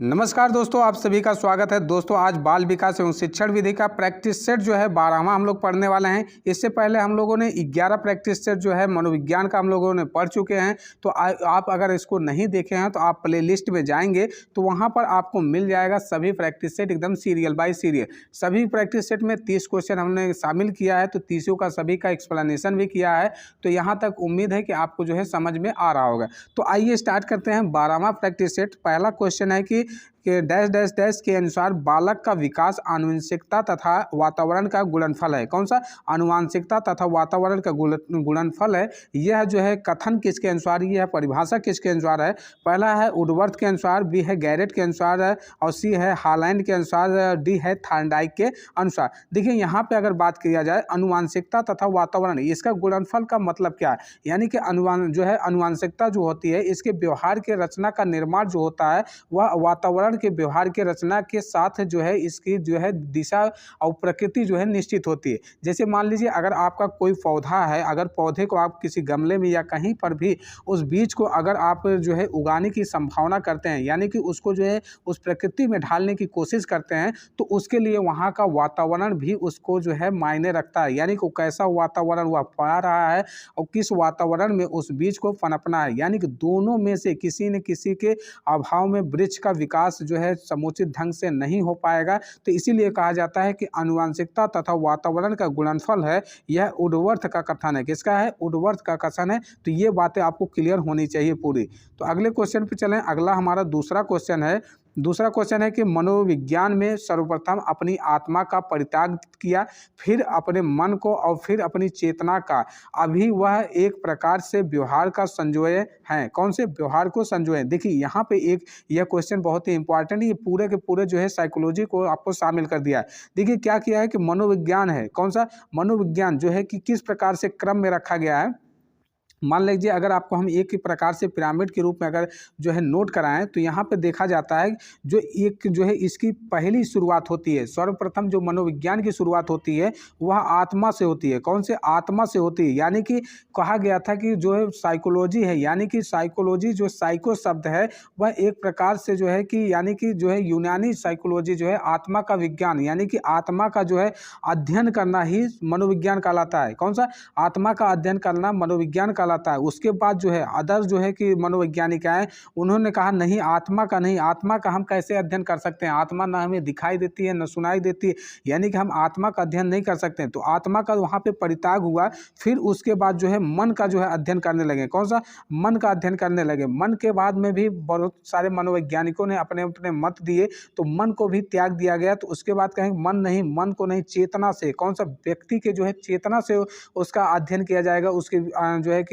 नमस्कार दोस्तों, आप सभी का स्वागत है। दोस्तों आज बाल विकास एवं शिक्षण विधि का प्रैक्टिस सेट जो है 12वां हम लोग पढ़ने वाले हैं। इससे पहले हम लोगों ने 11 प्रैक्टिस सेट जो है मनोविज्ञान का हम लोगों ने पढ़ चुके हैं। तो आप अगर इसको नहीं देखे हैं तो आप प्ले लिस्ट में जाएंगे तो वहां पर आपको मिल जाएगा सभी प्रैक्टिस सेट एकदम सीरियल बाय सीरियल। सभी प्रैक्टिस सेट में 30 क्वेश्चन हमने शामिल किया है, तो 30 का सभी का एक्सप्लेनेशन भी किया है। तो यहाँ तक उम्मीद है कि आपको जो है समझ में आ रहा होगा। तो आइए स्टार्ट करते हैं 12वां प्रैक्टिस सेट। पहला क्वेश्चन है कि डैश डैश डैश के अनुसार बालक का विकास आनुवंशिकता तथा वातावरण का गुणनफल है। कौन सा? आनुवंशिकता तथा वातावरण का गुणनफल है। यह जो है कथन किसके अनुसार, यह परिभाषा किसके अनुसार है? पहला है वुडवर्थ के अनुसार, बी है गैरेट के अनुसार है, और सी है हॉलैंड के अनुसार, डी है थॉर्नडाइक के अनुसार। देखिए यहाँ पे अगर बात किया जाए आनुवंशिकता तथा वातावरण, इसका गुणनफल का मतलब क्या है? यानी कि आनुवंशिकता जो होती है इसके व्यवहार के रचना का निर्माण जो होता है वह वातावरण के व्यवहार के रचना के साथ जो है इसकी जो है दिशा और प्रकृति जो है निश्चित होती है। जैसे मान लीजिए अगर आपका कोई पौधा है, अगर पौधे को आप किसी गमले में या कहीं पर भी उस बीज को अगर आप जो है उगाने की संभावना करते हैं, यानी कि उसको जो है उस प्रकृति में ढालने की कोशिश करते हैं, तो उसके लिए वहाँ का वातावरण भी उसको जो है मायने रखता है। यानी कि कैसा वातावरण वह पा रहा है और किस वातावरण में उस बीज को पनपना है। यानी कि दोनों में से किसी न किसी के अभाव में वृक्ष का विकास जो है समुचित ढंग से नहीं हो पाएगा। तो इसीलिए कहा जाता है कि आनुवंशिकता तथा वातावरण का गुणनफल है। यह वुडवर्थ का कथन है। किसका है? वुडवर्थ का कथन है। तो ये बातें आपको क्लियर होनी चाहिए पूरी। तो अगले क्वेश्चन पे चलें। अगला हमारा दूसरा क्वेश्चन है कि मनोविज्ञान में सर्वप्रथम अपनी आत्मा का परित्याग किया, फिर अपने मन को और फिर अपनी चेतना का। अभी वह एक प्रकार से व्यवहार का संजोए हैं। कौन से व्यवहार को संजोए? देखिए यहाँ पे यह क्वेश्चन बहुत ही इंपॉर्टेंट है। ये पूरे के पूरे जो है साइकोलॉजी को आपको शामिल कर दिया है। देखिए क्या किया है कि मनोविज्ञान है। कौन सा? मनोविज्ञान जो है कि किस प्रकार से क्रम में रखा गया है। मान लीजिए अगर आपको हम एक ही प्रकार से पिरामिड के रूप में अगर जो है नोट कराएं, तो यहाँ पे देखा जाता है जो एक जो है इसकी पहली शुरुआत होती है। सर्वप्रथम जो मनोविज्ञान की शुरुआत होती है वह आत्मा से होती है। कौन से? आत्मा से होती है। यानी कि कहा गया था कि जो है साइकोलॉजी है, यानी कि साइकोलॉजी जो साइको शब्द है वह एक प्रकार से जो है कि यानी कि जो है यूनानी साइकोलॉजी जो है आत्मा का विज्ञान, यानी कि आत्मा का जो है अध्ययन करना ही मनोविज्ञान कहलाता है। कौन सा? आत्मा का अध्ययन करना मनोविज्ञान कहलाता है। उसके बाद जो है अदर जो है कि मनोवैज्ञानिक आए, उन्होंने कहा नहीं, आत्मा का नहीं, आत्मा का हम कैसे अध्ययन कर सकते हैं? आत्मा ना हमें दिखाई देती है न सुनाई देती है, यानी कि हम आत्मा का अध्ययन नहीं कर सकते हैं। तो आत्मा का वहाँ पे परित्याग हुआ। फिर उसके बाद जो है मन का जो है अध्ययन करने लगे। कौन सा? मन का अध्ययन करने लगे। मन के बाद में भी बहुत सारे मनोवैज्ञानिकों ने अपने अपने मत दिए, तो मन को भी त्याग दिया गया। तो उसके बाद कहेंगे मन नहीं, मन को नहीं, चेतना से। कौन सा? व्यक्ति के जो है चेतना से उसका अध्ययन किया जाएगा। उसके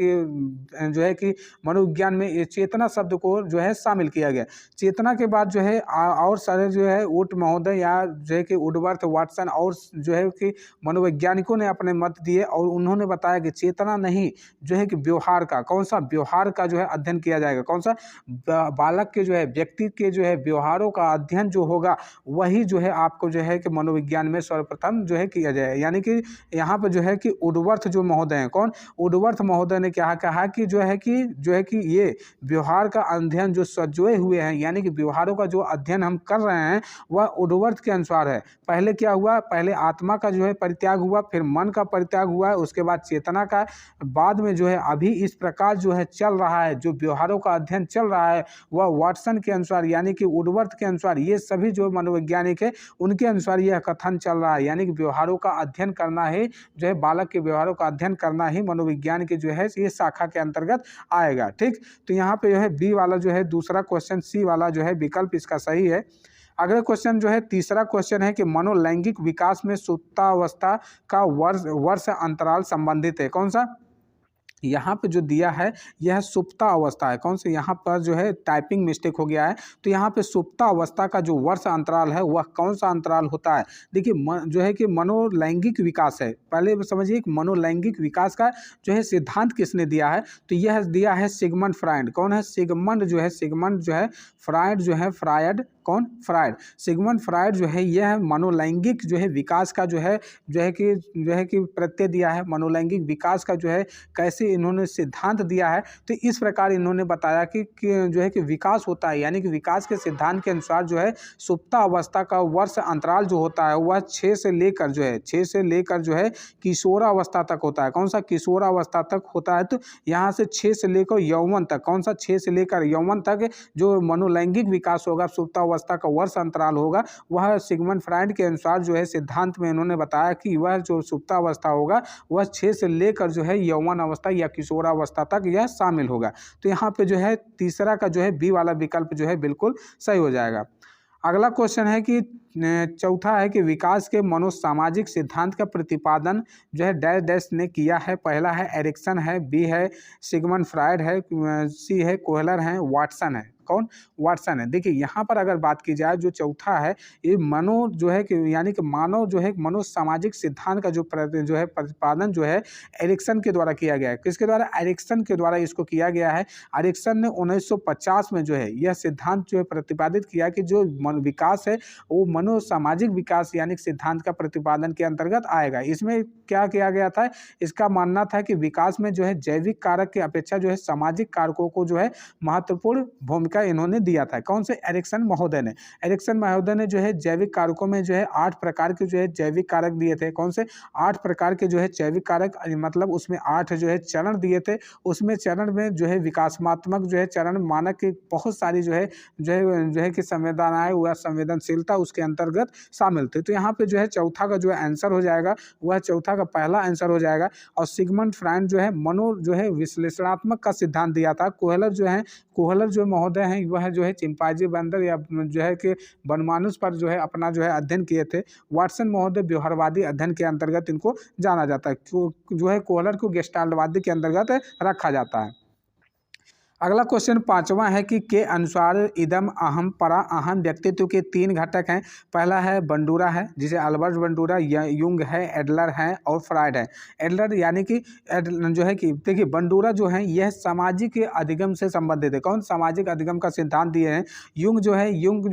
जो है कि मनोविज्ञान में ये चेतना शब्द को जो है शामिल किया गया। चेतना के बाद जो है और सारे जो है वुड महोदय या जो है कि वुडवर्थ, वाटसन और जो है कि मनोवैज्ञानिकों ने अपने मत दिए और उन्होंने बताया कि चेतना नहीं, जो है कि व्यवहार का। कौन सा? व्यवहार का जो है अध्ययन किया जाएगा। कौन सा? बालक के जो है व्यक्ति के जो है व्यवहारों का अध्ययन जो होगा वही जो है आपको जो है कि मनोविज्ञान में सर्वप्रथम जो है किया जाए। यानी कि यहाँ पर जो है कि वुडवर्थ जो महोदय हैं, कौन? वुडवर्थ महोदय ने क्या कहा कि जो है कि ये व्यवहार का अध्ययन जो सजोए हुए हैं, यानी कि व्यवहारों का जो अध्ययन हम कर रहे हैं वह वुडवर्थ के अनुसार है। पहले क्या हुआ? पहले आत्मा का जो है परित्याग हुआ, फिर मन का परित्याग हुआ, उसके बाद चेतना का, बाद में जो है अभी इस प्रकार जो है चल रहा है, जो व्यवहारों का अध्ययन चल रहा है वह वाटसन के अनुसार, यानी कि वुडवर्थ के अनुसार। ये सभी जो मनोवैज्ञानिक है उनके अनुसार यह कथन चल रहा है। यानी कि व्यवहारों का अध्ययन करना ही जो है, बालक के व्यवहारों का अध्ययन करना ही मनोविज्ञान के जो है ये शाखा के अंतर्गत आएगा। ठीक, तो यहाँ पे जो है बी वाला जो है दूसरा क्वेश्चन, सी वाला जो है विकल्प इसका सही है। अगला क्वेश्चन जो है तीसरा क्वेश्चन है कि मनोलैंगिक विकास में सुप्तावस्था का वर्ष अंतराल संबंधित है। कौन सा? यहाँ पे जो दिया है यह सुप्ता अवस्था है। कौन से? यहाँ पर जो है टाइपिंग मिस्टेक हो गया है। तो यहाँ पे सुप्ता अवस्था का जो वर्ष अंतराल है वह कौन सा अंतराल होता है? देखिए जो है कि मनोलैंगिक विकास है। पहले समझिए कि मनोलैंगिक विकास का जो है सिद्धांत किसने दिया है? तो यह दिया है सिगमंड फ्रायड। कौन है? सिगमंड जो है फ्रायड जो है, फ्रायड। कौन? फ्रायड। सिगमंड फ्रायड जो है यह मनोलैंगिक जो है विकास का जो है कि प्रत्यय दिया है। मनोलैंगिक विकास का जो है कैसे इन्होंने सिद्धांत दिया है। तो इस प्रकार इन्होंने बताया कि जो है कि विकास होता है, यानी कि विकास के सिद्धांत के अनुसार जो है सुप्तावस्था का वर्ष अंतराल जो होता है वह 6 से लेकर जो है किशोरावस्था तक होता है। कौन सा? किशोरावस्था तक होता है। तो यहाँ से 6 से लेकर यौवन तक, कौन सा? 6 से लेकर यौवन तक जो मनोलैंगिक विकास होगा, सुप्तावस्था का वर्ष अंतराल होगा, वह सिगमंड फ्रायड के अनुसार जो है सिद्धांत में इन्होंने बताया कि वह जो सुप्तावस्था होगा वह 6 से लेकर जो है यौवन अवस्था या किशोरावस्था तक यह शामिल होगा। तो यहाँ पे जो है तीसरा का जो है बी वाला विकल्प जो है बिल्कुल सही हो जाएगा। अगला क्वेश्चन है कि चौथा है कि विकास के मनोसामाजिक सिद्धांत का प्रतिपादन जो है डैश डैश ने किया है। पहला है एरिक्सन है, बी है सिगमंड फ्रायड है, सी है कोहलर है, वाटसन है। कौन? वाटसन है। देखिए यहाँ पर अगर बात की जाए जो चौथा है ये मनो जो है कि यानी कि मानव जो है मनोसामाजिक सिद्धांत का जो है प्रतिपादन जो है एरिक्सन के द्वारा किया गया है। किसके द्वारा? एरिक्सन के द्वारा इसको किया गया है। एरिक्सन ने 1950 में जो है यह सिद्धांत जो है प्रतिपादित किया कि जो विकास है वो मनोसामाजिक विकास यानी सिद्धांत का प्रतिपादन के अंतर्गत आएगा। इसमें क्या किया गया था? इसका मानना था कि विकास में जो है जैविक कारक की अपेक्षा जो है सामाजिक कारकों को जो है महत्वपूर्ण भूमिका इन्होंने दिया था। कौन से? एरिक्सन महोदय ने। एरिक्सन महोदय ने जो है जैविक कारकों में जो है 8 प्रकार के जो है जैविक कारक दिए थे। कौन से? 8 प्रकार के जो है जैविक कारक, मतलब उसमें 8 जो है चरण दिए थे। उसमें चरण में जो है विकासात्मक जो है चरण मानक की बहुत सारी जो है कि संवेदनाएं व संवेदनशीलता उसके अंतर्गत शामिल थे। तो यहाँ पे जो है चौथा का जो है आंसर हो जाएगा वह चौथा का पहला आंसर हो जाएगा। और सिगमंड फ्रायड जो है मनो जो है विश्लेषणात्मक का सिद्धांत दिया था। कोहलर जो महोदय हैं वह जो है चिंपांजी बंदर या जो है कि वनमानुष पर जो है अपना जो है अध्ययन किए थे। वाटसन महोदय व्यवहारवादी अध्ययन के अंतर्गत इनको जाना जाता है। जो है कोहलर को गेस्टाल्टवादी के अंतर्गत रखा जाता है। अगला क्वेश्चन पांचवा है कि के अनुसार इदम अहम परा अहम व्यक्तित्व के 3 घटक हैं। पहला है बंडूरा है जिसे अल्बर्ट बंडूरा, युंग है, एडलर है और फ्रायड है। एडलर यानी कि जो है कि देखिए बंडूरा जो है यह सामाजिक अधिगम से संबंधित है। कौन? सामाजिक अधिगम का सिद्धांत दिए हैं। युंग जो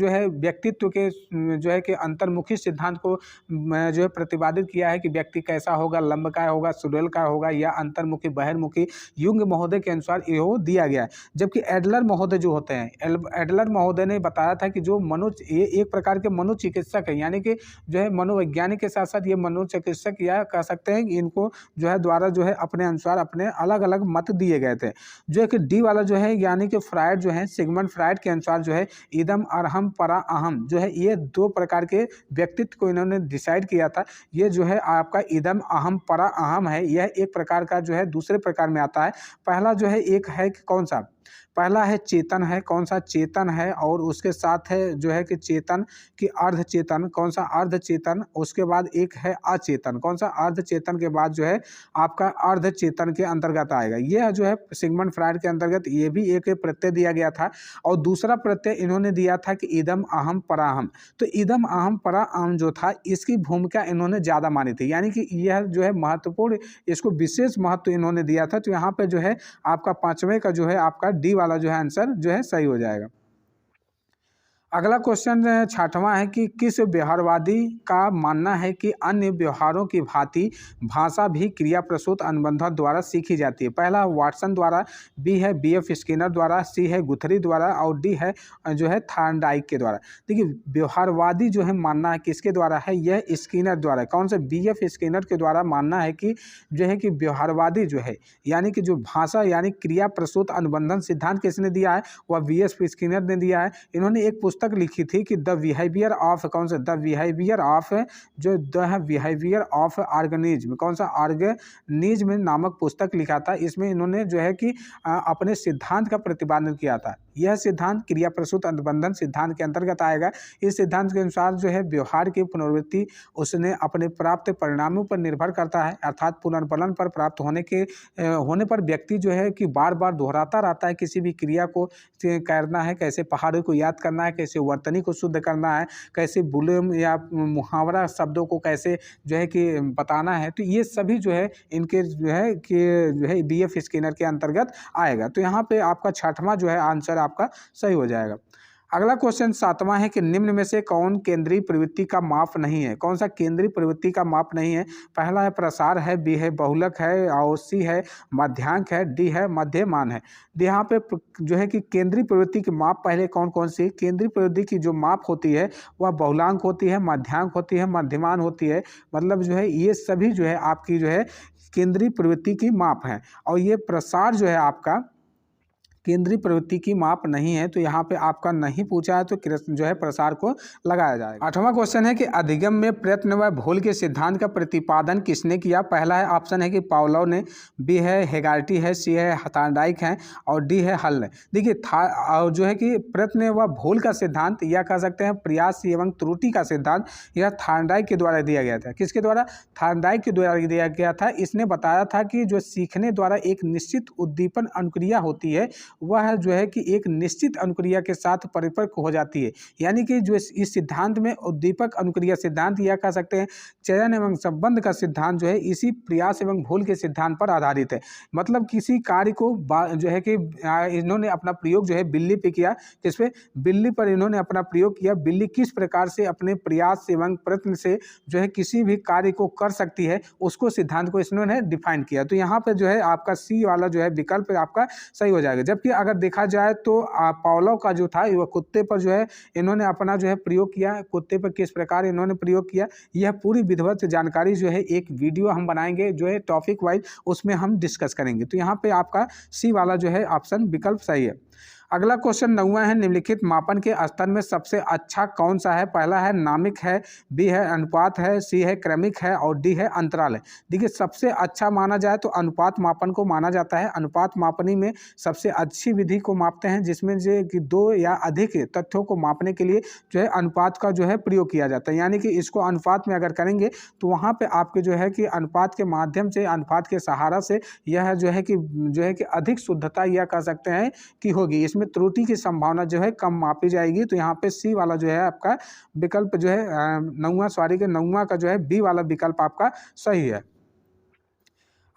है व्यक्तित्व के जो है कि अंतर्मुखी सिद्धांत को जो है प्रतिपादित किया है कि व्यक्ति कैसा होगा, लंबकाय होगा, सुडौलकाय होगा या अंतर्मुखी बहिर्मुखी। युंग महोदय के अनुसार यह दिया गया है। जबकि एडलर महोदय जो होते हैं, एडलर महोदय ने बताया था कि जो ये एक प्रकार के मनोचिकित्सक है, यानी कि जो है मनोवैज्ञानिक के साथ साथ ये मनोचिकित्सक या कह सकते हैं कि इनको जो है द्वारा जो है अपने अनुसार अपने अलग अलग मत दिए गए थे। जो है कि डी वाला जो है यानी कि फ्रायड जो है सिगमंड फ्रायड के अनुसार जो है इदम अरहम परा अहम जो है ये 2 प्रकार के व्यक्तित्व को इन्होंने डिसाइड किया था। ये जो है आपका इदम अहम परा अहम है, यह एक प्रकार का जो है दूसरे प्रकार में आता है। पहला जो है एक है कि कौन सा? पहला है चेतन है। कौन सा? चेतन है। और उसके साथ है जो है कि चेतन की अर्ध चेतन। कौन सा? अर्ध चेतन। उसके बाद एक है अचेतन। कौन सा? अर्ध चेतन के बाद जो है आपका अर्ध चेतन के अंतर्गत आएगा। यह जो है सिगमंड फ्रायड के अंतर्गत ये भी एक प्रत्यय दिया गया था। और दूसरा प्रत्यय इन्होंने दिया था कि इदम अहम पराहम। तो इदम अहम पराहम जो था इसकी भूमिका इन्होंने ज़्यादा मानी थी, यानी कि यह जो है महत्वपूर्ण, इसको विशेष महत्व इन्होंने दिया था। तो यहाँ पे जो है आपका 5वें का जो है आपका डी वाला जो है आंसर जो है सही हो जाएगा। अगला क्वेश्चन 6वां है कि किस व्यवहारवादी का मानना है कि अन्य व्यवहारों की भांति भाषा भी क्रिया प्रसूत अनुबंधों द्वारा सीखी जाती है। पहला वाटसन द्वारा, बी है बीएफ स्किनर द्वारा, सी है गुथरी द्वारा और डी है जो है थॉर्नडाइक के द्वारा। देखिए व्यवहारवादी जो है मानना है किसके द्वारा है? यह स्किनर द्वारा। कौन से? बीएफ स्किनर के द्वारा मानना है कि जो है कि व्यवहारवादी जो है यानी कि जो भाषा यानी क्रिया प्रसूत अनुबंधन सिद्धांत किसने दिया है? वह बीएफ स्किनर ने दिया है। इन्होंने एक पुस्तक लिखी थी कि द बिहेवियर ऑफ, कौन सा? द बिहेवियर ऑफ, जो द बिहेवियर ऑफ ऑर्गेनिज्म, कौन सा? ऑर्गेनिज्म नामक पुस्तक लिखा था। इसमें इन्होंने जो है कि अपने सिद्धांत का प्रतिपादन किया था। यह सिद्धांत क्रिया प्रसूत अनुबंधन सिद्धांत के अंतर्गत आएगा। इस सिद्धांत के अनुसार जो है व्यवहार की पुनरावृत्ति उसने अपने प्राप्त परिणामों पर निर्भर करता है, अर्थात पुनर्बलन पर प्राप्त होने पर व्यक्ति जो है कि बार बार दोहराता रहता है किसी भी क्रिया को करना है, कैसे पहाड़ों को याद करना है, कैसे वर्तनी को शुद्ध करना है, कैसे बुलेम या मुहावरा शब्दों को कैसे जो है कि बताना है। तो ये सभी जो है इनके जो है बीएफ स्किनर के अंतर्गत आएगा। तो यहाँ पे आपका 6वां जो है आंसर आपका सही हो जाएगा। अगला क्वेश्चन 7वां है कि निम्न में से कौन केंद्रीय प्रवृत्ति का माप नहीं है। कौन सा केंद्रीय प्रवृत्ति का माप नहीं है। पहला है प्रसार है, बी है बहुलक है, और सी है मध्यांक है, डी है मध्यमान है। यहाँ पे जो है कि केंद्रीय प्रवृत्ति की माप पहले कौन कौन सी। केंद्रीय प्रवृत्ति की जो माप होती है वह बहुलांक होती है, मध्यांक होती है, मध्यमान होती है। मतलब जो है ये सभी जो है आपकी जो है केंद्रीय प्रवृत्ति की माप है। और ये प्रसार जो है आपका केंद्रीय प्रवृत्ति की माप नहीं है, तो यहाँ पे आपका नहीं पूछा है, तो जो है प्रसार को लगाया जाएगा। 8वां क्वेश्चन है कि अधिगम में प्रयत्न व भूल के सिद्धांत का प्रतिपादन किसने किया। पहला है ऑप्शन है कि पावलोव ने, बी है हेगार्टी है, सी है थार्नडाइक है, और डी है हल है। देखिए और जो है कि प्रयत्न व भूल का सिद्धांत या कह सकते हैं प्रयास एवं त्रुटि का सिद्धांत, यह थार्नडाइक के द्वारा दिया गया था। किसके द्वारा। थार्नडाइक के द्वारा दिया गया था। इसने बताया था कि जो सीखने द्वारा एक निश्चित उद्दीपन अनुक्रिया होती है वह जो है कि एक निश्चित अनुक्रिया के साथ परिपक्व हो जाती है। यानी कि जो इस सिद्धांत में उद्दीपक अनुक्रिया सिद्धांत या कह सकते हैं चयन एवं संबंध का सिद्धांत जो है इसी प्रयास एवं भूल के सिद्धांत पर आधारित है। मतलब किसी कार्य को जो है कि इन्होंने अपना प्रयोग जो है बिल्ली पे किया। किस पे। बिल्ली पर इन्होंने अपना प्रयोग किया। बिल्ली किस प्रकार से अपने प्रयास एवं प्रयत्न से जो है किसी भी कार्य को कर सकती है, उसको सिद्धांत को इन्होंने डिफाइन किया। तो यहाँ पे जो है आपका सी वाला जो है विकल्प आपका सही हो जाएगा। जबकि अगर देखा जाए तो पावलोव का जो था वह कुत्ते पर जो है इन्होंने अपना जो है प्रयोग किया। कुत्ते पर किस प्रकार इन्होंने प्रयोग किया, यह पूरी विधिवत जानकारी जो है एक वीडियो हम बनाएंगे जो है टॉपिक वाइज, उसमें हम डिस्कस करेंगे। तो यहाँ पे आपका सी वाला जो है ऑप्शन विकल्प सही है। अगला क्वेश्चन 9वां है निम्नलिखित मापन के स्तर में सबसे अच्छा कौन सा है। पहला है नामिक है, बी है अनुपात है, सी है क्रमिक है, और डी है अंतराल है। देखिए सबसे अच्छा माना जाए तो अनुपात मापन को माना जाता है। अनुपात मापनी में सबसे अच्छी विधि को मापते हैं जिसमें जो कि 2 या अधिक तथ्यों को मापने के लिए जो है अनुपात का जो है प्रयोग किया जाता है। यानी कि इसको अनुपात में अगर करेंगे तो वहाँ पे आपके जो है कि अनुपात के माध्यम से, अनुपात के सहारा से यह जो है कि अधिक शुद्धता या कह सकते हैं कि होगी। इसमें त्रुटि की संभावना जो है कम मापी जाएगी। तो यहाँ पे सी वाला जो है आपका विकल्प जो है 9वां का जो है बी वाला विकल्प आपका सही है।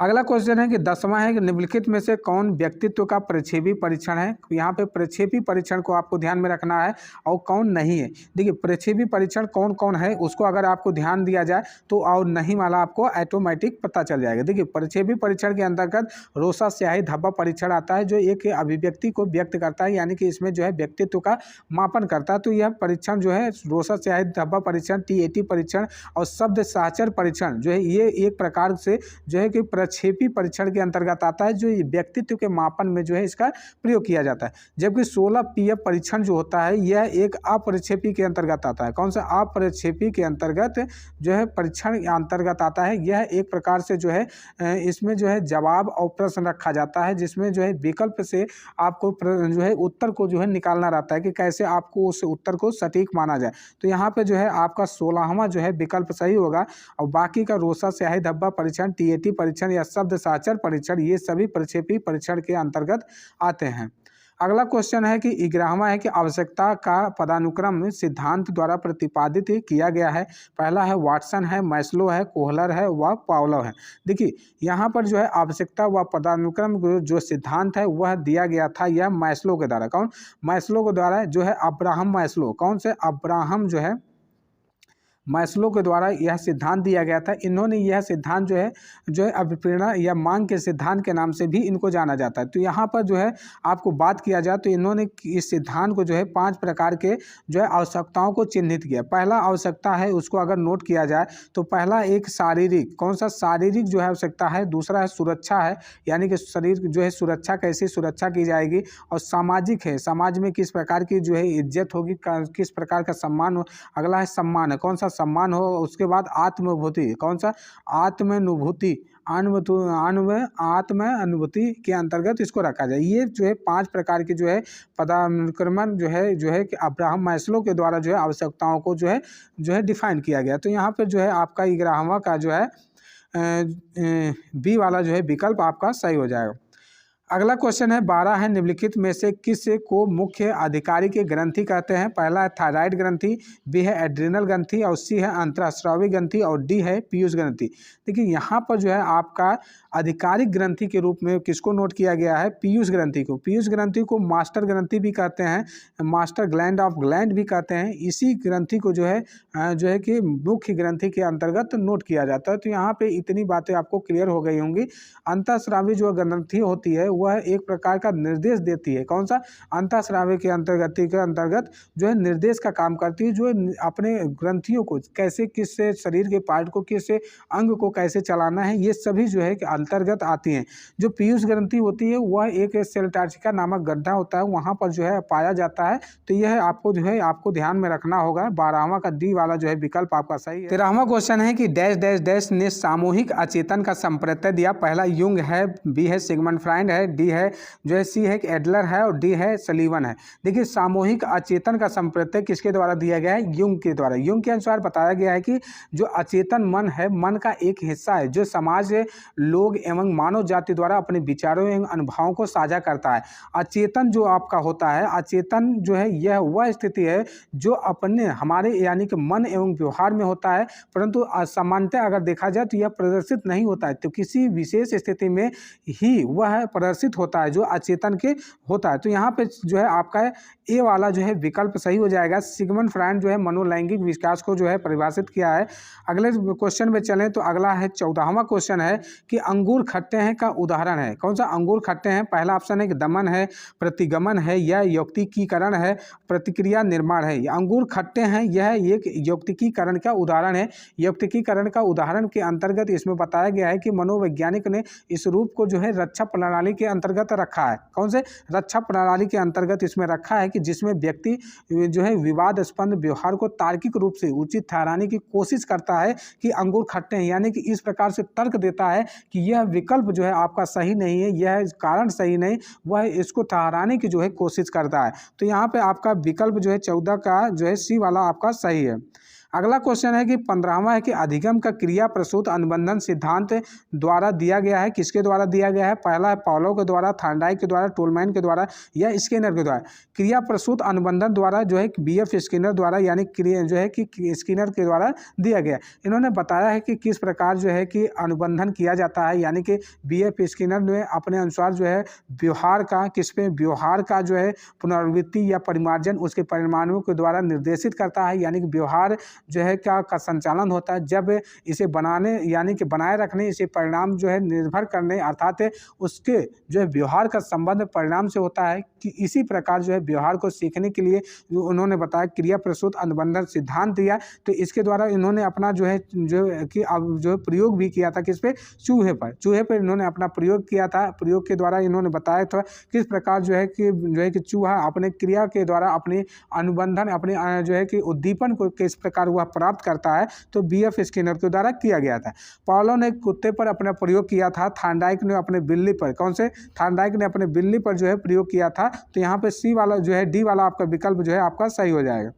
अगला क्वेश्चन है कि 10वां है कि निम्नलिखित में से कौन व्यक्तित्व का प्रक्षेपी परीक्षण है। यहाँ पे प्रक्षेपी परीक्षण को आपको ध्यान में रखना है और कौन नहीं है। देखिए प्रक्षेपी परीक्षण कौन कौन है उसको अगर आपको ध्यान दिया जाए तो और नहीं वाला आपको ऑटोमेटिक पता चल जाएगा। देखिए प्रक्षेपी परीक्षण के अंतर्गत रोसा स्याही धब्बा परीक्षण आता है जो एक अभिव्यक्ति को व्यक्त करता है, यानी कि इसमें जो है व्यक्तित्व का मापन करता है। तो यह परीक्षण जो है रोसा स्याही धब्बा परीक्षण, TAT परीक्षण और शब्द साहचर्य परीक्षण जो है ये एक प्रकार से जो है कि प्रक्षेपी परीक्षण के अंतर्गत आता है, जो व्यक्तित्व के मापन में जो है इसका प्रयोग किया जाता है। जबकि 16PF परीक्षण जो होता है यह एक अप्रक्षेपी के अंतर्गत आता है। कौन सा। अप्रक्षेपी के अंतर्गत जो है परीक्षण अंतर्गत आता है। यह एक प्रकार से जो है इसमें जो है जवाब और प्रश्न रखा जाता है जिसमें जो है विकल्प से आपको जो है उत्तर को जो है निकालना रहता है कि कैसे आपको उस उत्तर को सटीक माना जाए। तो यहाँ पे जो है आपका 16वां जो है विकल्प सही होगा। और बाकी का रोसा स्याही धब्बा परीक्षण, TAT परीक्षण या शब्द साहचर्य परीक्षण ये सभी प्रक्षेपी परीक्षण के अंतर्गत आते हैं। अगला क्वेश्चन है कि 11वां है कि आवश्यकता का पदानुक्रम सिद्धांत द्वारा प्रतिपादित किया गया है। पहला है वाटसन है, मैस्लो है, कोहलर है व पावलोव है। देखिए यहाँ पर जो है आवश्यकता व पदानुक्रम जो सिद्धांत है वह दिया गया था यह मैस्लो के द्वारा। कौन। मैस्लो के द्वारा जो है अब्राहम मैस्लो। कौन से। अब्राहम जो है मैस्लो के द्वारा यह सिद्धांत दिया गया था। इन्होंने यह सिद्धांत जो है अभिप्रेरणा या मांग के सिद्धांत के नाम से भी इनको जाना जाता है। तो यहाँ पर जो है आपको बात किया जाए तो इन्होंने इस सिद्धांत को जो है 5 प्रकार के जो है आवश्यकताओं को चिन्हित किया। पहला आवश्यकता है उसको अगर नोट किया जाए तो पहला एक शारीरिक। कौन सा। शारीरिक जो है आवश्यकता है। दूसरा है सुरक्षा है, यानी कि शरीर जो है सुरक्षा, कैसे सुरक्षा की जाएगी। और सामाजिक है, समाज में किस प्रकार की जो है इज्जत होगी, किस प्रकार का सम्मान हो। अगला है सम्मान है। कौन सा। सम्मान हो। उसके बाद आत्मानुभूति। कौन सा। आत्मानुभूति, आत्म अनुभूति के अंतर्गत इसको रखा जाए। ये जो है 5 प्रकार की जो है पदानुक्रमण जो है कि अब्राहम मैस्लो के द्वारा जो है आवश्यकताओं को जो है डिफाइन किया गया। तो यहाँ पे जो है आपका 11वां का जो है बी वाला जो है विकल्प आपका सही हो जाएगा। अगला क्वेश्चन है 12 है, निम्नलिखित में से किस को मुख्य अधिकारी की ग्रंथि कहते हैं? पहला है थायराइड ग्रंथि, बी है एड्रिनल ग्रंथि, और सी है अंतःस्रावी ग्रंथि, और डी है पीयूष ग्रंथि। देखिए यहाँ पर जो है आपका आधिकारिक ग्रंथि के रूप में किसको नोट किया गया है? पीयूष ग्रंथि को। पीयूष ग्रंथि को मास्टर ग्रंथि भी कहते हैं, मास्टर ग्लैंड ऑफ ग्लैंड भी कहते हैं। इसी ग्रंथि को जो है कि मुख्य ग्रंथि के अंतर्गत नोट किया जाता है। तो यहाँ पे इतनी बातें आपको क्लियर हो गई होंगी। अंतःस्रावी जो ग्रंथि होती है वह एक प्रकार का निर्देश देती है। कौन सा? अंतःस्रावी के अंतर्गत जो है निर्देश का काम करती है, जो अपने ग्रंथियों को कैसे, किससे शरीर के पार्ट को, किससे अंग को कैसे चलाना है, ये सभी जो है कि अंतर्गत आती हैं। जो पीयूष ग्रंथि होती है वह एक सेल टार्चिका नामक गड्ढा होता है, वहाँ पर जो है पाया जाता है। तो यह आपको जो है आपको ध्यान में रखना होगा। 12वां का डी वाला जो है विकल्प आपका सही है। 13वां क्वेश्चन है कि डैश डैश डैश ने सामूहिक अचेतन का संप्रत्यय दिया। पहला युंग है, बी है सिगमंड फ्राइड है, डी है जो है सी है एडलर है, और डी है सलीवन है। देखिए सामूहिक अचेतन का संप्रत्यय किसके द्वारा दिया गया है? युंग के द्वारा। युंग के अनुसार बताया गया है कि जो अचेतन मन है, मन का एक हिस्सा है जो समाज, लोग एवं मानव जाति द्वारा अपने विचारों एवं अनुभवों को साझा करता है। अचेतन जो आपका होता है, अचेतन जो है यह वह स्थिति है जो अपने हमारे यानी कि मन एवं व्यवहार में होता है, परंतु सामान्यतः अगर देखा जाए तो यह प्रदर्शित नहीं होता है। तो किसी विशेष स्थिति में ही वह प्रदर्शित होता है जो अचेतन के होता है। तो यहाँ पे जो है आपका ए वाला जो है विकल्प सही हो जाएगा। सिगमंड फ्राइड जो है मनोलैंगिक विकास को जो है परिभाषित किया है। अगले क्वेश्चन में चलें तो अगला है 14वां क्वेश्चन है कि अंगूर खट्टे हैं का उदाहरण है। कौन सा? अंगूर खट्टे हैं। पहला ऑप्शन है कि दमन है, प्रतिगमन है, या यौक्तिकीकरण है, प्रतिक्रिया निर्माण है। अंगूर खट्टे हैं यह एक यौक्तिकीकरण का उदाहरण है। यौक्तिकीकरण का उदाहरण के अंतर्गत इसमें बताया गया है कि मनोवैज्ञानिक ने इस रूप को जो है रक्षा प्रणाली के अंतर्गत रखा है। कौन से? रक्षा प्रणाली के अंतर्गत इसमें रखा है कि जिसमें व्यक्ति जो है विवादास्पद व्यवहार को तार्किक रूप से उचित ठहराने की कोशिश करता है कि अंगूर खट्टे हैं, यानी कि इस प्रकार से तर्क देता है कि यह विकल्प जो है आपका सही नहीं है, यह कारण सही नहीं, वह इसको ठहराने की जो है कोशिश करता है। तो यहाँ पे आपका विकल्प जो है 14 का जो है सी वाला आपका सही है। अगला क्वेश्चन है कि 15वां है कि अधिगम का क्रिया प्रसूत अनुबंधन सिद्धांत द्वारा दिया गया है। किसके द्वारा दिया गया है? पहला है पावलोव के द्वारा, थार्नडाइक के द्वारा, टोलमैन के द्वारा, या स्किनर के द्वारा। क्रिया प्रसूत अनुबंधन द्वारा जो है बीएफ स्किनर द्वारा, यानी जो है कि स्किनर के द्वारा दिया गया। इन्होंने बताया है कि किस प्रकार जो है कि अनुबंधन किया जाता है, यानी कि बीएफ स्किनर ने अपने अनुसार जो है व्यवहार का, किस पे व्यवहार का जो है पुनरावृत्ति या परिमार्जन उसके परिणामों के द्वारा निर्देशित करता है। यानी कि व्यवहार जो है क्या का संचालन होता है जब इसे बनाने यानी कि बनाए रखने, इसे परिणाम जो है निर्भर करने, अर्थात उसके जो है व्यवहार का संबंध परिणाम से होता है। कि इसी प्रकार जो है व्यवहार को सीखने के लिए जो उन्होंने बताया क्रिया प्रसूत अनुबंधन सिद्धांत दिया। तो इसके द्वारा इन्होंने अपना जो है कि अब जो प्रयोग भी किया था किस पे? चूहे पर इन्होंने अपना प्रयोग किया था। प्रयोग के द्वारा इन्होंने बताया था किस प्रकार जो है कि चूहा अपने क्रिया के द्वारा अपने अनुबंधन, अपने जो है कि उद्दीपन को किस प्रकार वह प्राप्त करता है। तो बीएफ स्किनर के द्वारा किया गया था। पावलोव ने कुत्ते पर अपना प्रयोग किया था। थार्नडाइक ने अपने बिल्ली पर, कौन से? थार्नडाइक ने अपने बिल्ली पर जो है प्रयोग किया था। तो यहाँ पे सी वाला जो है डी वाला आपका विकल्प जो है आपका सही हो जाएगा।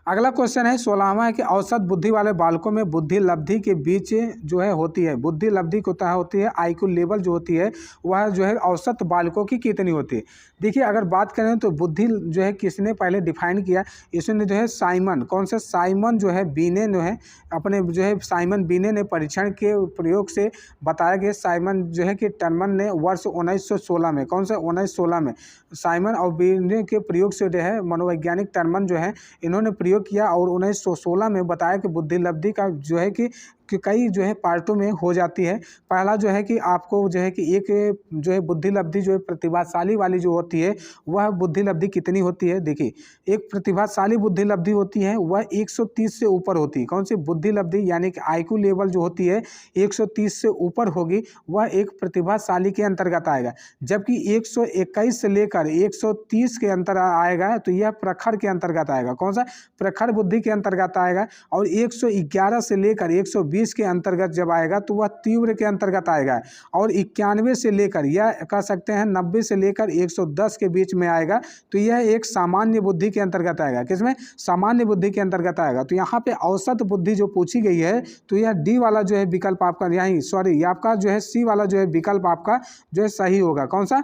अगला क्वेश्चन है 16वां है कि औसत बुद्धि वाले बालकों में बुद्धि लब्धि के बीच जो है होती है, बुद्धि लब्धि क्या होती है? आईक्यू लेवल जो होती है वह जो है औसत बालकों की कितनी होती है? देखिए अगर बात करें तो बुद्धि जो है किसने पहले डिफाइन किया? इसने जो है साइमन, कौन सा? साइमन जो है बीने जो है अपने जो है साइमन बीने ने परीक्षण के प्रयोग से बताया गया। साइमन जो है कि टर्मन ने वर्ष 1916 में, कौन सा? 1916 में साइमन और बीने के प्रयोग से जो है मनोवैज्ञानिक टर्मन जो है इन्होंने प्रयोग किया और 1916 में बताया कि बुद्धि लब्धि का जो है कि कई जो है पार्टों में हो जाती है। पहला जो है कि आपको जो है कि एक जो है बुद्धि लब्धि जो है प्रतिभाशाली वाली जो होती है वह बुद्धि लब्धि कितनी होती है? देखिए एक प्रतिभाशाली बुद्धि लब्धि होती है वह 130 से ऊपर होती है। कौन सी? बुद्धि लब्धि यानी कि आईक्यू लेवल जो होती है 130 से ऊपर होगी, वह एक प्रतिभाशाली के अंतर्गत आएगा। जबकि 121 से लेकर 130 के अंतर आएगा तो यह प्रखर के अंतर्गत आएगा। कौन सा? प्रखर बुद्धि के अंतर्गत आएगा। और 111 से लेकर 120 120 के अंतर्गत जब आएगा तो वह तीव्र के अंतर्गत आएगा, और 91 से लेकर या कह सकते हैं 90 से लेकर 110 के बीच में आएगा तो यह एक सामान्य बुद्धि के अंतर्गत आएगा। किसमें? सामान्य बुद्धि के अंतर्गत आएगा। तो यहाँ पे औसत बुद्धि जो पूछी गई है तो यह डी वाला जो है विकल्प आपका, यही सॉरी, ये आपका जो है सी वाला जो है विकल्प आपका जो है सही होगा। कौन सा?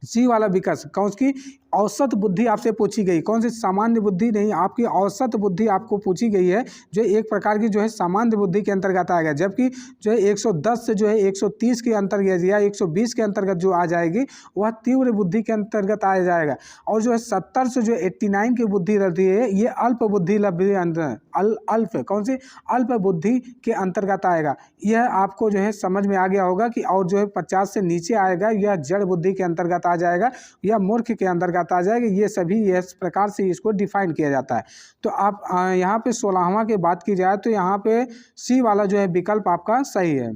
सी वाला विकल्प। कौन सी? औसत बुद्धि आपसे पूछी गई, कौन सी? सामान्य बुद्धि नहीं, आपकी औसत बुद्धि आपको पूछी गई है, जो एक प्रकार की जो है सामान्य बुद्धि के अंतर्गत आएगा। जबकि जो है 110 से जो है 130 के अंतर्गत या 120 के अंतर्गत जो आ जाएगी वह तीव्र बुद्धि के अंतर्गत आ जाएगा। और जो है 70 से जो 89 की बुद्धि रहती है ये अल्प बुद्धि अल्प, कौन सी? अल्प बुद्धि के अंतर्गत आएगा। यह आपको जो है समझ में आ गया होगा कि, और जो है 50 से नीचे आएगा यह जड़ बुद्धि के अंतर्गत आ जाएगा या मूर्ख के अंतर्गत आ जाएगा। ये सभी इस प्रकार से इसको डिफाइन किया जाता है। तो आप यहाँ पे 16वां की बात की जाए तो यहाँ पे सी वाला जो है विकल्प आपका सही है।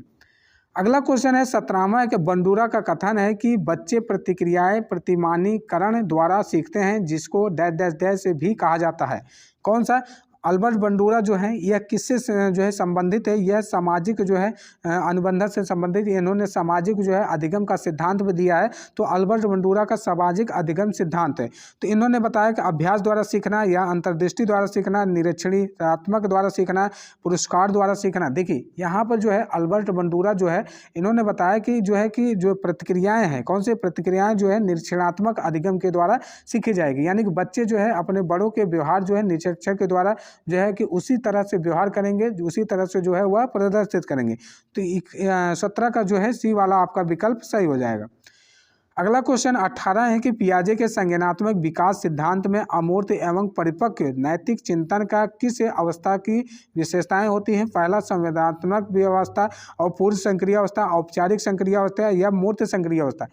अगला क्वेश्चन है 17वां कि बंडूरा का कथन है कि बच्चे प्रतिक्रियाएं प्रतिमानीकरण द्वारा सीखते हैं जिसको डैश डैश डैश से भी कहा जाता है। कौन सा? अल्बर्ट बंडूरा जो है यह किससे जो है संबंधित है? यह सामाजिक जो है अनुबंध से संबंधित, इन्होंने सामाजिक जो है अधिगम का सिद्धांत भी दिया है। तो अल्बर्ट बंडूरा का सामाजिक अधिगम सिद्धांत है। तो इन्होंने बताया कि अभ्यास द्वारा सीखना या अंतर्दृष्टि द्वारा सीखना, निरीक्षणात्मक द्वारा सीखना, पुरस्कार द्वारा सीखना। देखिए यहाँ पर जो है अल्बर्ट बंडूरा जो है इन्होंने बताया कि जो प्रतिक्रियाएँ हैं, कौन से प्रतिक्रियाएँ जो है निरीक्षणात्मक अधिगम के द्वारा सीखी जाएगी। यानी कि बच्चे जो है अपने बड़ों के व्यवहार जो है निरीक्षण के द्वारा जो है कि उसी तरह से व्यवहार करेंगे, उसी तरह से जो है वह प्रदर्शित करेंगे। तो 17 का जो है सी वाला आपका विकल्प सही हो जाएगा। अगला क्वेश्चन 18 है कि पियाजे के संज्ञानात्मक विकास सिद्धांत में अमूर्त एवं परिपक्व नैतिक चिंतन का किस अवस्था की विशेषताएं होती हैं? पहला संवेदनात्मक अवस्था, और पूर्व संक्रिय अवस्था, औपचारिक संक्रिय अवस्था या मूर्त संक्रिय अवस्था।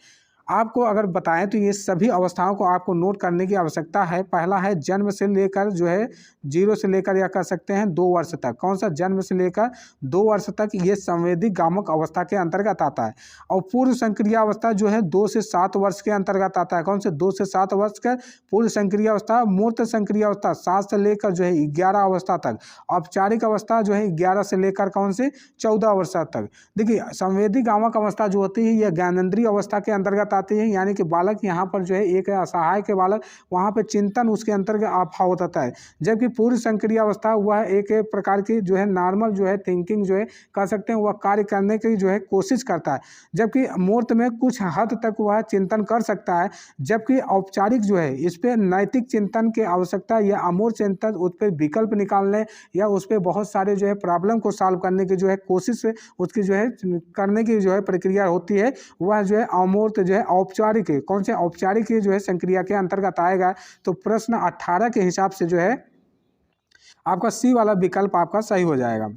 आपको अगर बताएं तो ये सभी अवस्थाओं को आपको नोट करने की आवश्यकता है। पहला है जन्म से लेकर जो है 0 से लेकर या कह सकते हैं 2 वर्ष तक। कौन सा? जन्म से लेकर 2 वर्ष तक ये संवेदी गामक अवस्था के अंतर्गत आता है। और पूर्व संक्रिय अवस्था जो है 2 से 7 वर्ष के अंतर्गत आता है। कौन से? 2 से 7 वर्ष का पूर्व संक्रिय अवस्था। मूर्त संक्रिय अवस्था 7 से लेकर जो है 11 अवस्था तक। औपचारिक अवस्था जो है 11 से लेकर कौन से? 14 वर्ष तक। देखिए संवेदी गामक अवस्था जो होती है यह ज्ञानेंद्रिय अवस्था के अंतर्गत आती है। यानी कि बालक यहाँ पर जो है एक असहाय के बालक, वहाँ पे चिंतन उसके अंतर्गत अभाव होता है। जबकि पूर्व संक्रिय अवस्था वह एक प्रकार की जो है नॉर्मल जो है थिंकिंग जो है कह सकते हैं वह कार्य करने की जो है कोशिश करता है। जबकि मूर्त में कुछ हद तक वह चिंतन कर सकता है। जबकि औपचारिक जो है इस पर नैतिक चिंतन की आवश्यकता या अमूर्त चिंतन, उस पर विकल्प निकालने या उस पर बहुत सारे जो है प्रॉब्लम को सॉल्व करने की जो है कोशिश उसकी जो है करने की जो है प्रक्रिया होती है, वह जो है अमूर्त जो है औपचारिक है। कौन से? औपचारिक जो है संक्रिया के अंतर्गत आएगा। तो प्रश्न 18 के हिसाब से जो है आपका सी वाला विकल्प आपका सही हो जाएगा।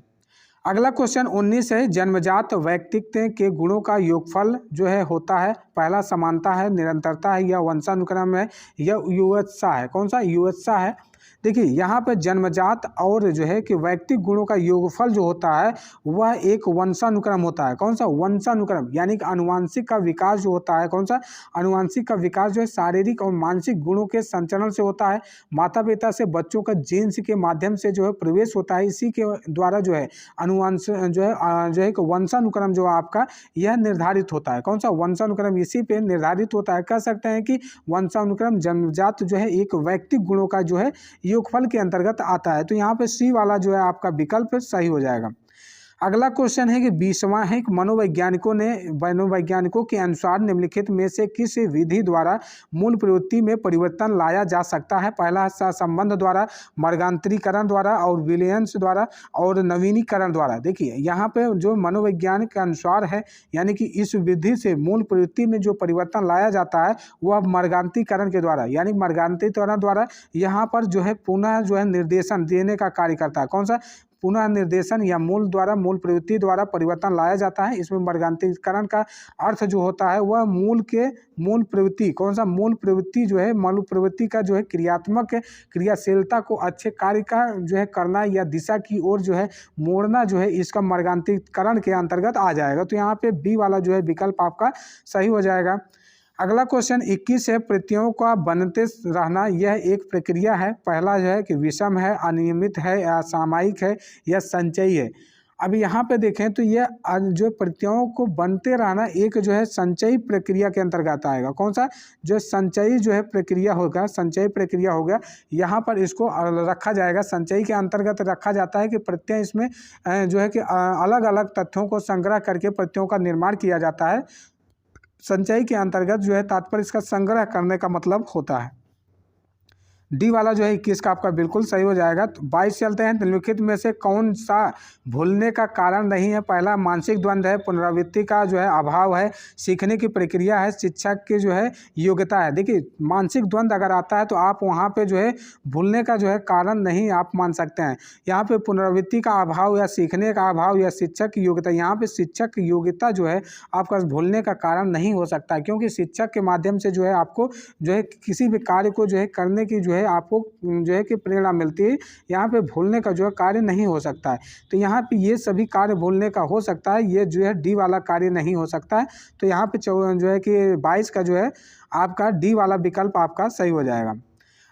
अगला क्वेश्चन 19 है जन्मजात व्यक्तित्व के गुणों का योगफल जो है होता है। पहला समानता है, निरंतरता है या वंशानुक्रम है या युवत्सा है। कौन सा? युवत्सा है। देखिए यहाँ पर जन्मजात और जो है कि व्यक्तिक गुणों का योगफल जो होता है वह एक वंशानुक्रम होता है। कौन सा? वंशानुक्रम। यानी कि अनुवांशिक का विकास जो होता है, कौन सा? अनुवांशिक का विकास जो है शारीरिक और मानसिक गुणों के संचरण से होता है। माता पिता से बच्चों का जीन्स के माध्यम से जो है प्रवेश होता है। इसी के द्वारा जो है अनुवांश जो है वंशानुक्रम जो आपका यह निर्धारित होता है। कौन सा? वंशानुक्रम इसी पे निर्धारित होता है। कह सकते हैं कि वंशानुक्रम जन्मजात जो है एक व्यक्तिक गुणों का जो है योगफल के अंतर्गत आता है। तो यहाँ पे सी वाला जो है आपका विकल्प सही हो जाएगा। अगला क्वेश्चन है कि 20वां है कि मनोवैज्ञानिकों के अनुसार निम्नलिखित में से किस विधि द्वारा मूल प्रवृत्ति में परिवर्तन लाया जा सकता है? पहला सहसंबंध द्वारा, मार्गांतरीकरण द्वारा और विलयन द्वारा और नवीनीकरण द्वारा। देखिए यहाँ पे जो मनोवैज्ञान के अनुसार है यानी कि इस विधि से मूल प्रवृत्ति में जो परिवर्तन लाया जाता है वह मार्गांतरीकरण के द्वारा, यानी मार्गांतरीकरण द्वारा यहाँ पर जो है पुनः जो है निर्देशन देने का कार्य करता है। कौन सा? पुनः निर्देशन या मूल प्रवृत्ति द्वारा परिवर्तन लाया जाता है। इसमें मार्गांतरीकरण का अर्थ जो होता है वह मूल प्रवृत्ति, कौन सा? मूल प्रवृत्ति जो है मूल प्रवृत्ति का जो है क्रियात्मक क्रियाशीलता को अच्छे कार्य का जो है करना या दिशा की ओर जो है मोड़ना जो है इसका मार्गांतरीकरण के अंतर्गत आ जाएगा। तो यहाँ पे बी वाला जो है विकल्प आपका सही हो जाएगा। अगला क्वेश्चन 21 है प्रत्ययों का बनते रहना यह एक प्रक्रिया है। पहला जो है कि विषम है, अनियमित है, असामयिक है या संचयी है। अब यहाँ पे देखें तो ये जो प्रत्ययों को बनते रहना एक जो है संचयी प्रक्रिया के अंतर्गत आएगा। कौन सा? जो संचयी जो है प्रक्रिया होगा, संचयी प्रक्रिया हो गया, यहाँ पर इसको रखा जाएगा। संचयी के अंतर्गत रखा जाता है कि प्रत्यय इसमें जो है कि अलग अलग तथ्यों को संग्रह करके प्रत्ययों का निर्माण किया जाता है। संचयी के अंतर्गत जो है तात्पर्य इसका संग्रह करने का मतलब होता है। डी वाला जो है 21 का आपका बिल्कुल सही हो जाएगा। तो 22 चलते हैं। निम्नलिखित में से कौन सा भूलने का कारण नहीं है? पहला मानसिक द्वंद्व है, पुनरावृत्ति का जो है अभाव है, सीखने की प्रक्रिया है, शिक्षक की जो है योग्यता है। देखिए मानसिक द्वंद्व अगर आता है तो आप वहाँ पे जो है भूलने का जो है कारण नहीं आप मान सकते हैं। यहाँ पे पुनरावृत्ति का अभाव या सीखने का अभाव या शिक्षक की योग्यता, यहाँ पे शिक्षक की योग्यता जो है आपका भूलने का कारण नहीं हो सकता है, क्योंकि शिक्षक के माध्यम से जो है आपको जो है किसी भी कार्य को जो है करने की जो है आपको जो है कि प्रेरणा मिलती है। यहाँ पे भूलने का जो है कार्य नहीं हो सकता है। तो यहाँ पे ये सभी कार्य भूलने का हो सकता है, ये जो है डी वाला कार्य नहीं हो सकता है। तो यहाँ पे जो है कि 22 का जो है आपका डी वाला विकल्प आपका सही हो जाएगा।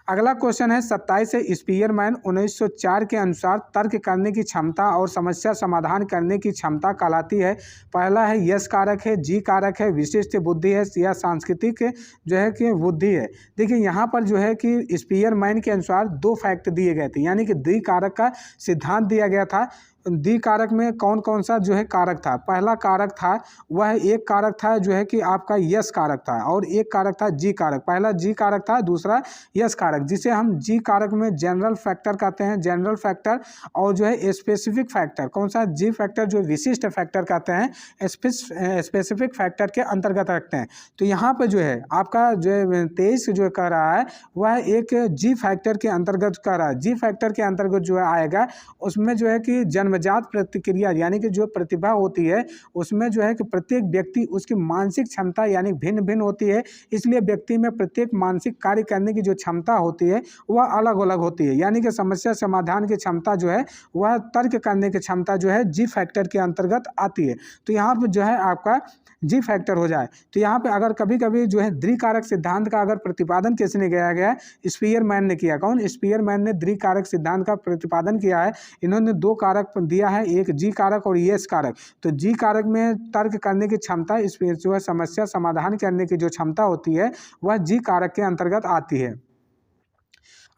अगला क्वेश्चन है 27 है। स्पीयरमैन 1904 के अनुसार तर्क करने की क्षमता और समस्या समाधान करने की क्षमता कहलाती है। पहला है यश कारक है, जी कारक है, विशिष्ट बुद्धि है या सांस्कृतिक जो है कि बुद्धि है। देखिए यहाँ पर जो है कि स्पीयरमैन के अनुसार 2 फैक्ट दिए गए थे, यानी कि द्वि कारक का सिद्धांत दिया गया था। द्वि कारक में कौन कौन सा जो है कारक था? पहला कारक था वह एक कारक था जो है कि आपका यश कारक था, और एक कारक था जी कारक। पहला जी कारक था, दूसरा यश कारक, जिसे हम जी कारक में जनरल फैक्टर कहते हैं, जनरल फैक्टर, और जो है स्पेसिफिक फैक्टर। कौन सा? जी फैक्टर जो विशिष्ट फैक्टर कहते हैं, स्पेसिफिक फैक्टर के अंतर्गत रखते हैं। तो यहाँ पे जो है आपका जो है 23 जो कह रहा है वह एक जी फैक्टर के अंतर्गत कह रहा है। जी फैक्टर के अंतर्गत जो है आएगा, उसमें जो है कि जन्मजात प्रतिक्रिया यानी कि जो प्रतिभा होती है उसमें जो है कि प्रत्येक व्यक्ति उसकी मानसिक क्षमता यानी भिन्न भिन्न होती है, इसलिए व्यक्ति में प्रत्येक मानसिक कार्य करने की जो क्षमता होती है वह अलग अलग होती है। यानी कि समस्या समाधान की क्षमता जो है वह तर्क करने की क्षमता जो है जी फैक्टर के अंतर्गत आती है। तो यहाँ पर जो है आपका जी फैक्टर हो जाए। तो यहाँ पे अगर कभी कभी जो है द्विकारक सिद्धांत का अगर प्रतिपादन किसने किया गया है? स्पीयरमैन ने किया। कौन? स्पीयरमैन ने द्विकारक सिद्धांत का प्रतिपादन किया है। इन्होंने 2 कारक दिया है, एक जी कारक और यश कारक। तो जी कारक में तर्क करने की क्षमता, इस जो है समस्या समाधान करने की जो क्षमता होती है वह जी कारक के अंतर्गत आती है।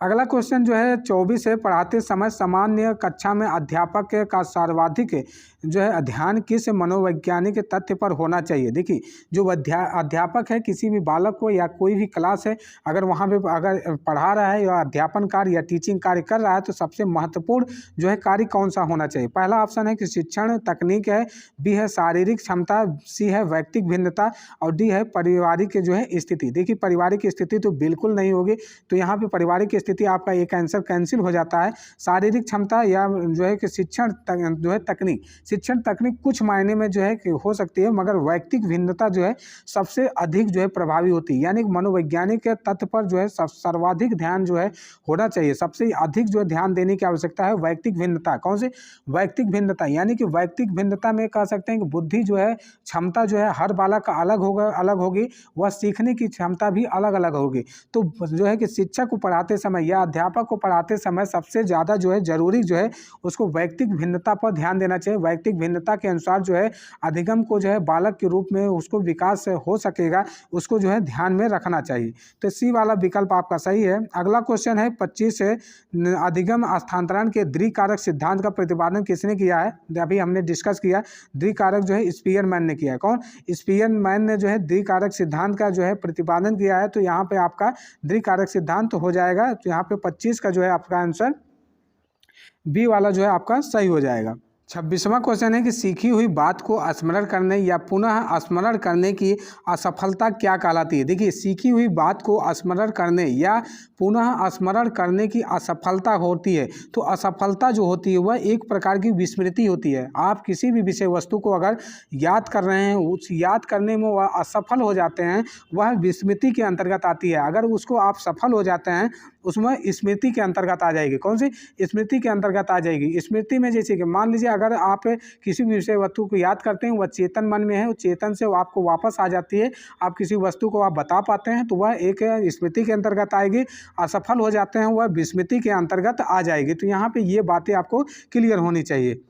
अगला क्वेश्चन जो है 24 है। पढ़ाते समय सामान्य कक्षा में अध्यापक का सर्वाधिक जो है ध्यान किस मनोवैज्ञानिक तथ्य पर होना चाहिए? देखिए जो अध्यापक है किसी भी बालक को या कोई भी क्लास है अगर वहाँ पे अगर पढ़ा रहा है या अध्यापन कार्य या टीचिंग कार्य कर रहा है तो सबसे महत्वपूर्ण जो है कार्य कौन सा होना चाहिए? पहला ऑप्शन है कि शिक्षण तकनीक है, बी है शारीरिक क्षमता, सी है व्यक्तिक भिन्नता, और डी है पारिवारिक जो है स्थिति। देखिए पारिवारिक स्थिति तो बिल्कुल नहीं होगी, तो यहाँ पे पारिवारिक स्थिति आपका एक आंसर कैंसिल हो जाता है। शारीरिक क्षमता या जो है कि शिक्षण जो है तकनीक, शिक्षण तकनीक कुछ मायने में जो है कि हो सकती है, मगर वैयक्तिक भिन्नता जो है सबसे अधिक जो है प्रभावी होती है। यानी मनोवैज्ञानिक के तथ्य पर जो है सर्वाधिक ध्यान जो है होना चाहिए, सबसे अधिक जो है ध्यान देने की आवश्यकता है वैयक्तिक भिन्नता। कौन सी? वैयक्तिक भिन्नता। यानी कि वैयक्तिक भिन्नता में कह सकते हैं कि बुद्धि जो है क्षमता जो है हर बालक का अलग होगी, वह सीखने की क्षमता भी अलग अलग होगी। तो जो है कि शिक्षक को पढ़ाते समय या अध्यापक को पढ़ाते समय सबसे ज़्यादा जो है जरूरी जो है उसको वैयक्तिक भिन्नता पर ध्यान देना चाहिए। वैयक्तिक भिन्नता के अनुसार जो है अधिगम को जो है बालक के रूप में उसको विकास हो सकेगा, उसको जो है ध्यान में रखना चाहिए। तो सी वाला विकल्प आपका सही है। अगला क्वेश्चन है 25 है। अधिगम स्थानांतरण के द्विकारक सिद्धांत का प्रतिपादन किसने किया है? अभी हमने डिस्कस किया, द्विकारक जो है स्पीयरमैन ने किया है। कौन? स्पीयरमैन ने जो है द्विकारक सिद्धांत का जो है प्रतिपादन किया है। तो यहाँ पे आपका द्विकारक सिद्धांत हो जाएगा। तो यहाँ पे 25 का जो है आपका आंसर बी वाला जो है आपका सही हो जाएगा। 26वां क्वेश्चन है कि सीखी हुई बात को स्मरण करने या पुनः स्मरण करने की असफलता क्या कहलाती है? देखिए सीखी हुई बात को स्मरण करने या पुनः स्मरण करने की असफलता होती है। तो असफलता जो होती है वह एक प्रकार की विस्मृति होती है। आप किसी भी विषय वस्तु को अगर याद कर रहे हैं, उस याद करने में वह असफल हो जाते हैं, वह विस्मृति के अंतर्गत आती है। अगर उसको आप सफल हो जाते हैं उसमें स्मृति के अंतर्गत आ जाएगी। कौन सी? स्मृति के अंतर्गत आ जाएगी। स्मृति में जैसे कि मान लीजिए अगर आप किसी भी विषय वस्तु को याद करते हैं, वह चेतन मन में है, वो चेतन से आपको वापस आ जाती है, आप किसी वस्तु को आप बता पाते हैं तो वह एक स्मृति के अंतर्गत आएगी। असफल हो जाते हैं वह विस्मृति के अंतर्गत आ जाएगी। तो यहाँ पे ये बातें आपको क्लियर होनी चाहिए।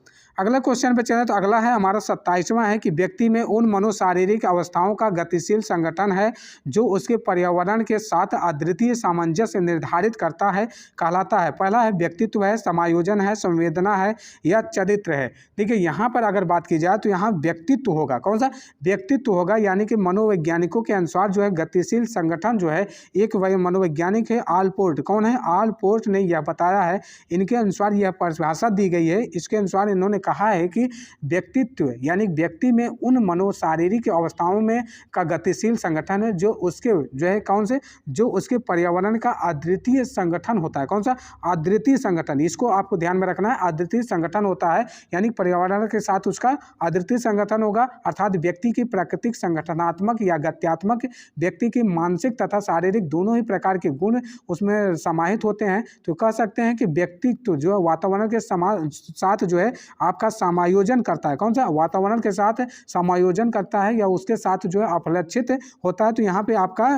अगला क्वेश्चन पे चले तो अगला है हमारा 27वां है कि व्यक्ति में उन मनोशारीरिक अवस्थाओं का गतिशील संगठन है जो उसके पर्यावरण के साथ अद्वितीय सामंजस्य निर्धारित करता है कहलाता है। पहला है व्यक्तित्व है, समायोजन है, संवेदना है या चरित्र है। देखिए यहाँ पर अगर बात की जाए तो यहाँ व्यक्तित्व होगा। कौन सा व्यक्तित्व होगा? यानी कि मनोवैज्ञानिकों के अनुसार जो है गतिशील संगठन जो है, एक मनोवैज्ञानिक है आलपोर्ट, कौन है आलपोर्ट ने यह बताया है, इनके अनुसार यह परिभाषा दी गई है। इसके अनुसार इन्होंने कहा है कि व्यक्तित्व यानी व्यक्ति में उन मनोशारीरिक अवस्थाओं में का गतिशील संगठन है जो उसके जो है कौन से जो उसके पर्यावरण का अद्वितीय संगठन होता है। कौन सा अद्वितीय संगठन, इसको आपको ध्यान में रखना है। अद्वितीय संगठन होता है यानी पर्यावरण के साथ उसका अद्वितीय संगठन होगा, अर्थात व्यक्ति की प्राकृतिक संगठनात्मक या गत्यात्मक, व्यक्ति की मानसिक तथा शारीरिक दोनों ही प्रकार के गुण उसमें समाहित होते हैं। तो कह सकते हैं कि व्यक्तित्व जो है वातावरण के साथ जो है आपका समायोजन करता है। कौन सा वातावरण के साथ समायोजन करता है या उसके साथ जो है अपलक्षित होता है। तो यहाँ पे आपका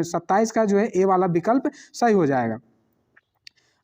27 का जो है ए वाला विकल्प सही हो जाएगा।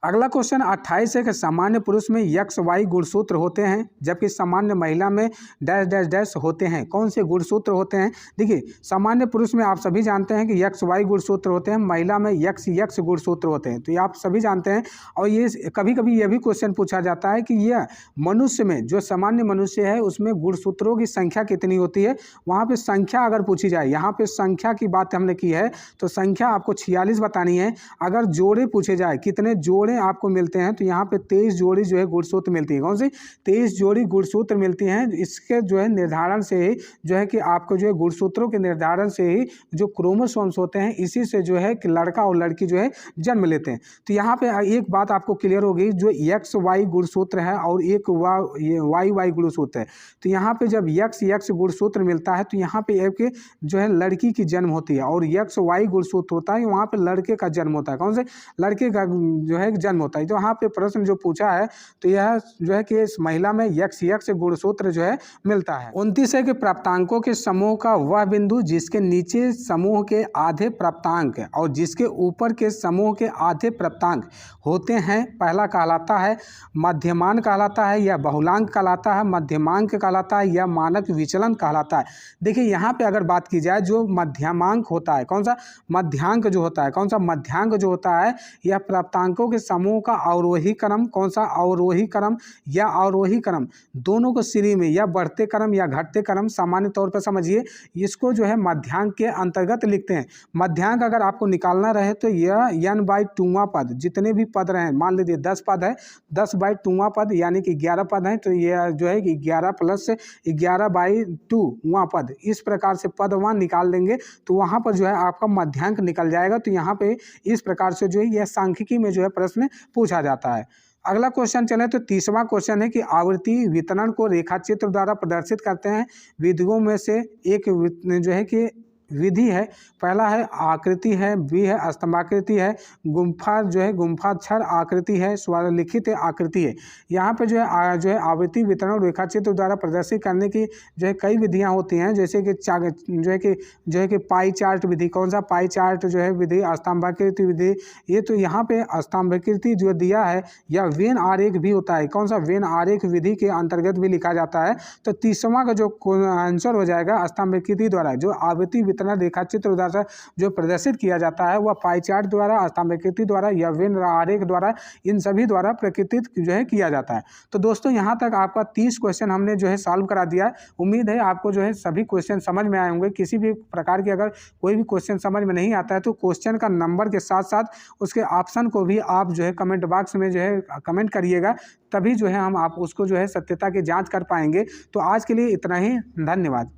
अगला क्वेश्चन 28 है कि सामान्य पुरुष में यक्स वाई गुणसूत्र होते हैं जबकि सामान्य महिला में डैश डैश डैश होते हैं। कौन से गुणसूत्र होते हैं? देखिए सामान्य पुरुष में आप सभी जानते हैं कि यक्स वाई गुणसूत्र होते हैं, महिला में यक्स यक्स गुणसूत्र होते हैं। तो ये आप सभी जानते हैं। और ये कभी कभी ये भी क्वेश्चन पूछा जाता है कि यह मनुष्य में जो सामान्य मनुष्य है उसमें गुणसूत्रों की संख्या कितनी होती है। वहाँ पर संख्या अगर पूछी जाए, यहाँ पर संख्या की बात हमने की है तो संख्या आपको 46 बतानी है। अगर जोड़े पूछे जाए कितने जोड़े आपको मिलते हैं तो यहाँ पे 23 जोड़ी जो है गुणसूत्र मिलती है। कौन सी 23 जोड़ी गुणसूत्र मिलती हैं। इसके जो है निर्धारण से ही जो है कि आपको जो है गुणसूत्रों के निर्धारण से ही जो क्रोमोसोम्स होते हैं इसी से जो है कि लड़का और लड़की जो है जन्म लेते हैं। तो यहाँ पे एक बात आपको क्लियर होगी, जो एक्स वाई गुणसूत्र है और एक वाई वाई गुणसूत्र है। तो यहाँ पे जब यक्स यक्स गुणसूत्र मिलता है तो यहाँ पे एक जो है लड़की की जन्म होती है और यक्स वाई गुणसूत्र होता है वहाँ पे लड़के का जन्म होता है। कौन से लड़के का जो है जन्म होता है। तो यहाँ पे प्रश्न जो पूछा है तो यह जो है कि इस महिला में यक्स यक्स गुणसूत्र जो है मिलता है। 29 है कि प्राप्तांकों के समूह का वह बिंदु जिसके नीचे समूह के आधे प्राप्तांक और जिसके ऊपर के समूह के आधे प्राप्तांक होते हैं, पहला कहलाता है मध्यमान कहलाता है या बहुलांक कहलाता है, मध्यमांक कहलाता है या मानक विचलन कहलाता है। देखिए यहाँ पे अगर बात की जाए जो मध्यमांक होता है, कौन सा मध्यांक जो होता है, कौन सा मध्यांक जो होता है यह प्राप्तांकों के समूह का अवरोही क्रम, कौन सा अवरोही क्रम या अवरोही क्रम दोनों को श्रेणी में या बढ़ते क्रम या घटते क्रम, सामान्य तौर पर समझिए इसको जो है मध्यांक के अंतर्गत लिखते हैं। मध्यांक अगर आपको निकालना रहे तो यह n/2वां पद, जितने भी पद रहे, मान लीजिए 10 पद है, 10/2वां पद यानी कि 11 पद है तो यह जो है कि 11 + 11/2वां पद, इस प्रकार से पद वहाँ निकाल देंगे तो वहाँ पर जो है आपका मध्यांक निकल जाएगा। तो यहाँ पे इस प्रकार से जो है यह सांख्यिकी में जो है प्रश्न पूछा जाता है। अगला क्वेश्चन चले तो 30वां क्वेश्चन है कि आवृत्ति वितरण को रेखाचित्र द्वारा प्रदर्शित करते हैं। विधियों में से एक जो है कि विधि है, पहला है आकृति है, बी है स्तंभाकृति है, गुम्फा जो है गुम्फा छर आकृति है, स्वलिखित आकृति है। यहाँ पे जो है आवृत्ति वितरण रेखाचित्र द्वारा प्रदर्शित करने की जो है कई विधियाँ होती हैं, जैसे कि जो है कि पाई चार्ट विधि, कौन सा पाई चार्ट जो है विधि, स्तंभाकृति विधि। ये तो यहाँ पे स्तंभाकृति जो दिया है या वेन आरेख भी होता है, कौन सा वेन आरेख विधि के अंतर्गत भी लिखा जाता है। तो 30वां का जो आंसर हो जाएगा स्तंभाकृति द्वारा जो आवृत्ति रेखाचित्र द्वारा जो प्रदर्शित किया जाता है वह पाई चार्ट द्वारा, स्तंभाकृति द्वारा या वेन आरेख द्वारा, इन सभी द्वारा प्रकृतित जो है किया जाता है। तो दोस्तों यहाँ तक आपका 30 क्वेश्चन हमने जो है सॉल्व करा दिया है। उम्मीद है आपको जो है सभी क्वेश्चन समझ में आए होंगे। किसी भी प्रकार के अगर कोई भी क्वेश्चन समझ में नहीं आता है तो क्वेश्चन का नंबर के साथ साथ उसके ऑप्शन को भी आप जो है कमेंट बॉक्स में जो है कमेंट करिएगा, तभी जो है हम आप उसको जो है सत्यता की जाँच कर पाएंगे। तो आज के लिए इतना ही, धन्यवाद।